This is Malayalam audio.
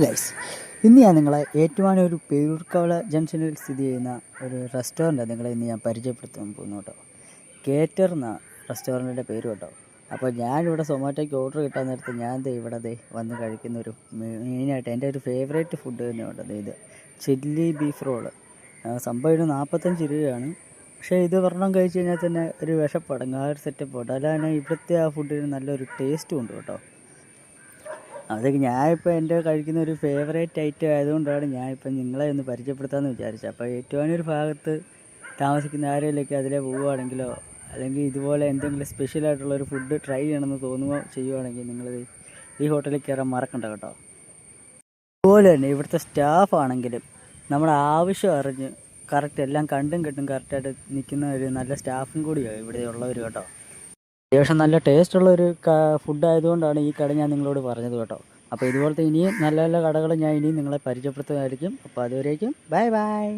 ഗൈസ്, ഇന്ന് ഞാൻ നിങ്ങളെ ഏറ്റുമാനൂർ ഒരു പേരൂർക്കവല ജംഗ്ഷനിൽ സ്ഥിതി ചെയ്യുന്ന ഒരു റെസ്റ്റോറൻറ്റാണ് നിങ്ങളെ ഇന്ന് ഞാൻ പരിചയപ്പെടുത്താൻ പോകുന്നു കേട്ടോ. കേറ്റർ എന്ന റെസ്റ്റോറൻറ്റിൻ്റെ പേര് കേട്ടോ. അപ്പോൾ ഞാനിവിടെ സൊമാറ്റോയ്ക്ക് ഓർഡർ കിട്ടാൻ നേരത്ത് ഞാൻ ഇവിടെ വന്ന് കഴിക്കുന്ന ഒരു മെയിനായിട്ട് എൻ്റെ ഒരു ഫേവറേറ്റ് ഫുഡ് തന്നെയുണ്ട്. ഇത് ചില്ലി ബീഫ് റോള്. സംഭവം ഇത് 45 രൂപയാണ്. പക്ഷേ ഇത് ഒരെണ്ണം കഴിച്ച് കഴിഞ്ഞാൽ തന്നെ ഒരു വിശപ്പടങ്ങും, ആ ഒരു സെറ്റപ്പ് ഉണ്ട്. അല്ലാതെ ഇവിടുത്തെ ആ ഫുഡിന് നല്ലൊരു ടേസ്റ്റും ഉണ്ട് കേട്ടോ. അതൊക്കെ ഞാനിപ്പോൾ എൻ്റെ കഴിക്കുന്ന ഒരു ഫേവറേറ്റ് ഐറ്റം ആയതുകൊണ്ടാണ് ഞാനിപ്പം നിങ്ങളെ ഒന്ന് പരിചയപ്പെടുത്താമെന്ന് വിചാരിച്ചത്. അപ്പോൾ ഏറ്റുമാനൂർ ഭാഗത്ത് താമസിക്കുന്ന ആരെങ്കിലുമൊക്കെ അതിലെ പോവുകയാണെങ്കിലോ അല്ലെങ്കിൽ ഇതുപോലെ എന്തെങ്കിലും സ്പെഷ്യലായിട്ടുള്ളൊരു ഫുഡ് ട്രൈ ചെയ്യണമെന്ന് തോന്നുകയോ ചെയ്യുവാണെങ്കിൽ നിങ്ങൾ ഈ ഹോട്ടലിൽ കയറാൻ മറക്കണ്ട കേട്ടോ. അതുപോലെ തന്നെ ഇവിടുത്തെ സ്റ്റാഫാണെങ്കിലും നമ്മുടെ ആവശ്യം അറിഞ്ഞ് കറക്റ്റ് എല്ലാം കണ്ടും കെട്ടും കറക്റ്റായിട്ട് നിൽക്കുന്ന ഒരു നല്ല സ്റ്റാഫും കൂടിയാണ് ഇവിടെ ഉള്ളവർ കേട്ടോ. അത്യാവശ്യം നല്ല ടേസ്റ്റുള്ള ഒരു ഫുഡ് ആയതുകൊണ്ടാണ് ഈ കട ഞാൻ നിങ്ങളോട് പറഞ്ഞത് കേട്ടോ. അപ്പോൾ ഇതുപോലത്തെ ഇനിയും നല്ല നല്ല കടകൾ ഞാൻ ഇനിയും നിങ്ങളെ പരിചയപ്പെടുത്തുന്നതായിരിക്കും. അപ്പോൾ അതുവരേക്കും ബൈ ബൈ.